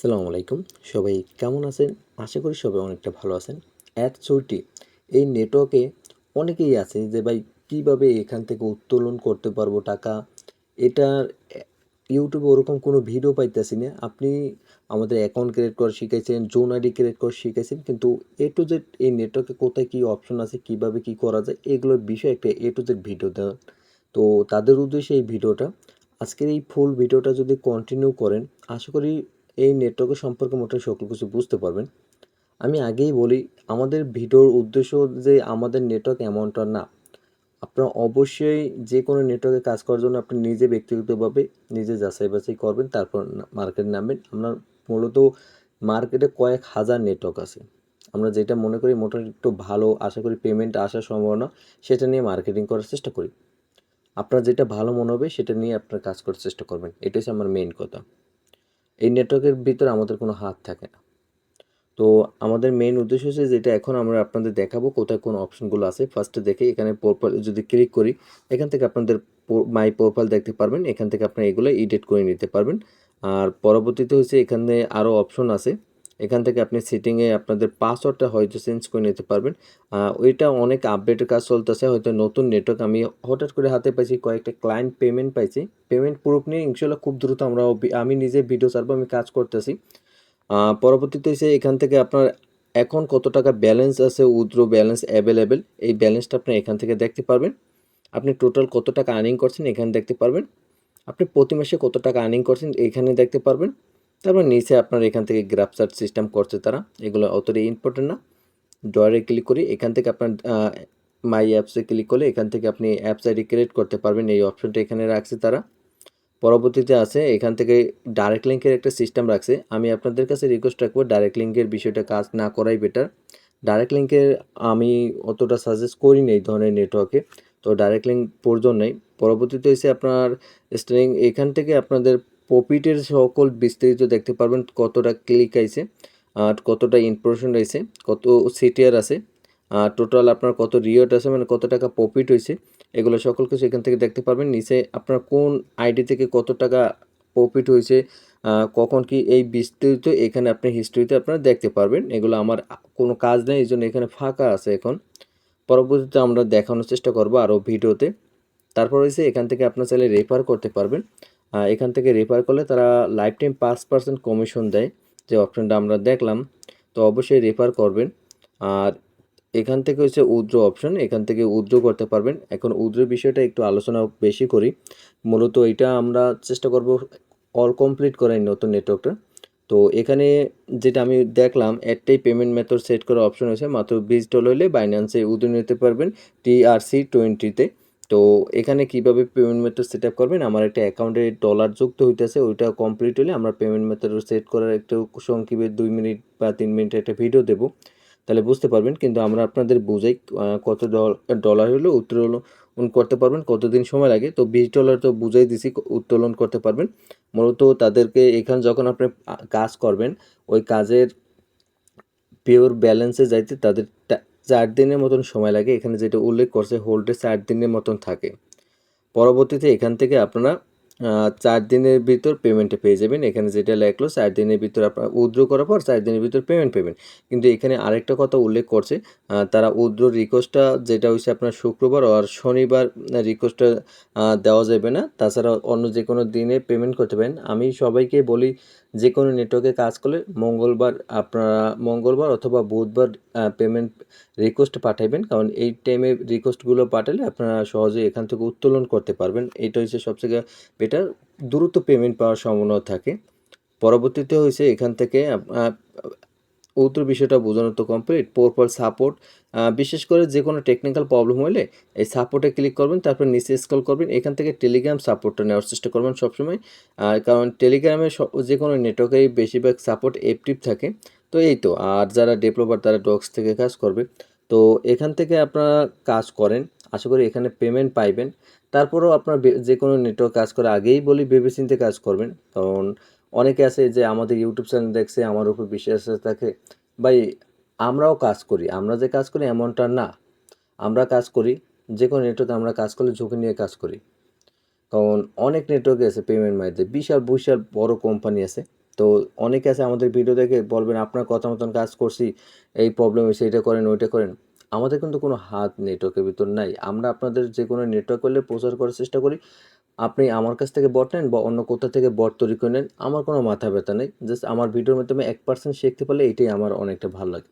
আসসালামু আলাইকুম। সবাই কেমন আছেন? আশা করি সবাই অনেকটা ভালো আছেন। চলতি এই নেটওয়ার্কে অনেকেই আছে যে ভাই কিভাবে এখান থেকে উত্তোলন করতে পারবো টাকা? এটার ইউটিউবে ওরকম কোনো ভিডিও পাইতেছি না। আপনি আমাদের অ্যাকাউন্ট ক্রিয়েট করা শিখাইছেন, জোন আইডি ক্রিয়েট করা শিখাইছেন। কিন্তু A to Z এই নেটওয়ার্কে কোথায় কি অপশন আছে, কিভাবে কি করা যায় এগুলোর বিষয়ে একটা A to Z ভিডিও দেওয়া। তো তাদের উদ্দেশ্যে এই ভিডিওটা। আজকের এই ফুল ভিডিওটা যদি কন্টিনিউ করেন, আশা করি এই নেটওয়ার্কের সম্পর্কে মোটামুটি সকল কিছু বুঝতে পারবেন। আমি আগেই বলি, আমাদের ভিডিওর উদ্দেশ্য যে আমাদের নেটওয়ার্ক এমনটা না। আপনারা অবশ্যই যে কোনো নেটওয়ার্কে কাজ করার জন্য আপনি নিজে ব্যক্তিগতভাবে নিজে যাচাই বাছাই করবেন, তারপর মার্কেটে নামবেন। আমরা মূলত মার্কেটে কয়েক হাজার নেটওয়ার্ক আছে। আমরা যেটা মনে করি মোটামুটি একটু ভালো, আশা করি পেমেন্ট আসার সম্ভাবনা, সেটা নিয়ে মার্কেটিং করার চেষ্টা করি। আপনার যেটা ভালো মনে হবে সেটা নিয়ে আপনার কাজ করার চেষ্টা করবেন। এটাই হচ্ছে আমার মেইন কথা। এই নেটওয়ার্কের ভিতরে আমাদের কোনো হাত থাকে না। তো আমাদের মেইন উদ্দেশ্য হচ্ছে যেটা এখন আমরা আপনাদের দেখাবো কোথায় কোন অপশনগুলো আছে। ফার্স্টে দেখে এখানে প্রোফাইল যদি ক্লিক করি, এখান থেকে আপনাদের মাই প্রোফাইল দেখতে পারবেন। এখান থেকে আপনারা এগুলো এডিট করে নিতে পারবেন। আর পরবর্তীতে হচ্ছে এখানে আরও অপশন আছে। এখান থেকে আপনি সেটিংয়ে আপনাদের পাসওয়ার্ডটা হয়তো চেঞ্জ করে নিতে পারবেন। ওইটা অনেক আপডেটের কাজ চলতেছে, হয়তো নতুন নেটওয়ার্ক আমি হঠাৎ করে হাতে পাইছি, কয়েকটা ক্লায়েন্ট পেমেন্ট পাইছি। পেমেন্ট প্রুফ নিয়ে ইনশাল্লাহ খুব দ্রুত আমি নিজে ভিডিও ছাড়বো, আমি কাজ করতেছি। পরবর্তীতে হচ্ছে এখান থেকে আপনার এখন কত টাকা ব্যালেন্স আছে, উইথড্র ব্যালেন্স অ্যাভেলেবেল, এই ব্যালেন্সটা আপনি এখান থেকে দেখতে পারবেন। আপনি টোটাল কত টাকা আর্নিং করছেন এখানে দেখতে পারবেন। আপনি প্রতি মাসে কত টাকা আর্নিং করছেন এখানে দেখতে পারবেন। তারপর নিচে আপনার এখান থেকে গ্রাফ চার্ট সিস্টেম করছে তারা, এগুলো অতটা ইম্পর্টেন্ট না। ড্রয়ারে ক্লিক করি, এখান থেকে আপনার মাই অ্যাপসে ক্লিক করলে এখান থেকে আপনি অ্যাপস আইডি ক্রিয়েট করতে পারবেন। এই অপশনটা এখানে রাখছে তারা। পরবর্তীতে আছে এখান থেকে ডাইরেক্ট লিঙ্কের একটা সিস্টেম রাখছে। আমি আপনাদের কাছে রিকোয়েস্ট রাখবো ডাইরেক্ট লিঙ্কের বিষয়টা কাজ না করাই বেটার। ডাইরেক্ট লিঙ্কের আমি অতটা সাজেস্ট করি না এই ধরনের নেটওয়ার্কে। তো ডাইরেক্ট লিঙ্ক প্রয়োজন নেই। পরবর্তীতে হচ্ছে আপনার স্ট্রিং, এখান থেকে আপনাদের প্রফিটের সকল বিস্তারিত দেখতে পারবেন, কতটা ক্লিক আইছে, আর কতটা ইমপ্রেশন রয়েছে, কত সিটিআর আছে, টোটাল আপনার কত রিওয়ার্ড আছে, মানে কত টাকা প্রফিট হয়েছে, এগুলো সকল কিছু এখান থেকে দেখতে পারবেন। নিচে আপনার কোন আইডি থেকে কত টাকা প্রফিট হয়েছে, কখন কি, এই বিস্তারিত এখানে আপনি হিস্ট্রিতে আপনারা দেখতে পারবেন। এগুলো আমার কোনো কাজ নেই, এই জন্য এখানে ফাঁকা আছে এখন। পরবর্তীতে আমরা দেখানোর চেষ্টা করব আরও ভিডিওতে। তারপর হচ্ছে এখান থেকে আপনার চাইলে রেফার করতে পারবেন। এখান থেকে রেফার করলে তারা লাইফ টাইম 5% কমিশন দেয়, যে অপশনটা আমরা দেখলাম। তো অবশ্যই রেফার করবেন। আর এখান থেকে হচ্ছে উইথড্র অপশন, এখান থেকে উইথড্র করতে পারবেন। এখন উইথড্র বিষয়টা একটু আলোচনা বেশি করি। মূলত এটা আমরা চেষ্টা করব অল কমপ্লিট করার নতুন নেটওয়ার্কটা। তো এখানে যেটা আমি দেখলাম, একটাই পেমেন্ট মেথড সেট করার অপশন আছে, মাত্র $20 হলে বাইন্যান্সে উইথড্র নিতে পারবেন TRC20-তে। তো এখানে কিভাবে পেমেন্ট মেথড সেট আপ করবেন, আমার একটা অ্যাকাউন্টে ডলার যুক্ত হইতেছে, ওইটা কমপ্লিট হলে আমরা পেমেন্ট মেথড সেট করার একটু সংক্ষেপে 2 মিনিট বা 3 মিনিটের একটা ভিডিও দেবো, তাহলে বুঝতে পারবেন। কিন্তু আমরা আপনাদের বুঝাই কত ডলার হলে উত্তোলন করতে পারবেন, কতদিন সময় লাগে। তো $20 তো বুঝাই দিছি, উত্তোলন করতে পারবেন। মূলত তাদেরকে এখানে যখন আপনি কাজ করবেন, ওই কাজের পিওর ব্যালেন্সে যাইতে তাদের 4 দিনের মতন সময় লাগে। এখানে যেটা উল্লেখ করছে হোল্ডে 4 দিনের মতন থাকে। পরবর্তীতে এখান থেকে আপনারা 4 দিনের ভিতর পেমেন্টটা পেয়ে যাবেন। এখানে যেটা লেখলো 4 দিনের ভিতর আপনারা উইথড্র করার পর 4 দিনের ভিতর পেমেন্ট পাবেন। কিন্তু এখানে আরেকটা কথা উল্লেখ করছে, তারা উইথড্র রিকোয়েস্টটা যেটা হইছে আপনার শুক্রবার আর শনিবার রিকোয়েস্টটা দেওয়া যাবে না। তাছাড়া অন্য যে কোনো দিনে পেমেন্ট করতে পারেন। আমি সবাইকে বলি, যে কোনো নেটওয়ার্কে কাজ করলে আপনারা মঙ্গলবার অথবা বুধবার পেমেন্ট রিকোয়েস্ট পাঠাবেন, কারণ এই টাইমে রিকোয়েস্টগুলো পাঠালে আপনারা সহজেই এখান থেকে উত্তোলন করতে পারবেন। এটা হচ্ছে সবথেকে বেটার, দ্রুত পেমেন্ট পাওয়ার সম্ভাবনা থাকে। পরবর্তীতে হয়েছে এখান থেকে উত্তর বিষয়টা বোঝানো তো কমপ্লিট। পরপর সাপোর্ট, বিশেষ করে যে কোনো টেকনিক্যাল প্রবলেম হলে এই সাপোর্টে ক্লিক করবেন, তারপর নিচে স্ক্রল করবেন, এখান থেকে টেলিগ্রাম সাপোর্টটা নেওয়ার চেষ্টা করবেন সবসময়। কারণ টেলিগ্রামে যে কোনো নেটওয়ার্কেই বেশিরভাগ সাপোর্ট অ্যাক্টিভ থাকে। তো এই তো, আর যারা ডেভেলপার তারা ডক্স থেকে কাজ করবে। তো এখান থেকে আপনারা কাজ করেন, আশা করি এখানে পেমেন্ট পাইবেন। তারপরেও আপনার যে কোনো নেটওয়ার্ক কাজ করে আগেই বলি ভেবেচিন্তে কাজ করবেন, কারণ অনেকে আছে যে আমাদের ইউটিউব চ্যানেল দেখছে, আমার উপর বিশ্বাস থাকে। ভাই, আমরাও কাজ করি, আমরা যে কাজ করি এমনটা না। আমরা কাজ করি, যে কোনো নেটওয়ার্কে আমরা কাজ করলে ঝুঁকি নিয়ে কাজ করি। কারণ অনেক নেটওয়ার্কে আছে পেমেন্ট মাইতে বিশাল বিশাল বড় কোম্পানি আছে, তো অনেকে আছে আমাদের ভিডিও দেখে বলবেন আপনার কথা মতন কাজ করছি, এই প্রবলেম হয়েছে, এটা করেন ওইটা করেন। আমাদের কিন্তু কোনো হাত নেটওয়ার্কের ভিতর নাই। আমরা আপনাদের যে কোনো নেটওয়ার্ক করলে প্রচার করার চেষ্টা করি। আপনি আমার কাছ থেকে বট নেন বা অন্য কোথা থেকে বট তৈরি করে নেন, আমার কোনো মাথা ব্যথা নেই। জাস্ট আমার ভিডিওর মাধ্যমে 1% শিখতে পারলে এটাই আমার অনেকটা ভালো লাগে।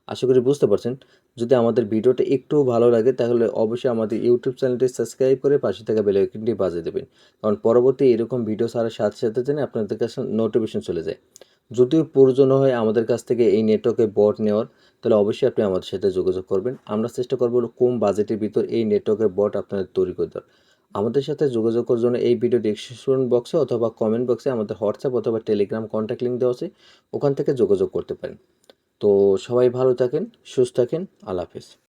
আশা করি বুঝতে পারছেন। যদি আমাদের ভিডিওটা একটুও ভালো লাগে তাহলে অবশ্যই আমাদের ইউটিউব চ্যানেলটি সাবস্ক্রাইব করে পাশে থাকা বেল আইকনটি বাজিয়ে দেবেন। কারণ পরবর্তী এরকম ভিডিও ছাড়ার সাথে সাথে যেন আপনাদের কাছে নোটিফিকেশন চলে যায়। যদিও প্রয়োজন হয় আমাদের কাছ থেকে এই নেটওয়ার্কে বট নেওয়ার, তাহলে অবশ্যই আপনি আমাদের সাথে যোগাযোগ করবেন। আমরা চেষ্টা করব কম বাজেটের ভিতর এই নেটওয়ার্কের বট আপনাদের তৈরি করে দেওয়ার। আমাদের সাথে যোগাযোগ করার জন্য এই ভিডিও ডেসক্রিপশন বক্সে অথবা কমেন্ট বক্সে আমাদের হোয়াটসঅ্যাপ অথবা টেলিগ্রাম কন্ট্যাক্ট লিঙ্ক দেওয়া আছে, ওখান থেকে যোগাযোগ করতে পারেন। তো সবাই ভালো থাকেন, সুস্থ থাকেন, আল্লাহ হাফেজ।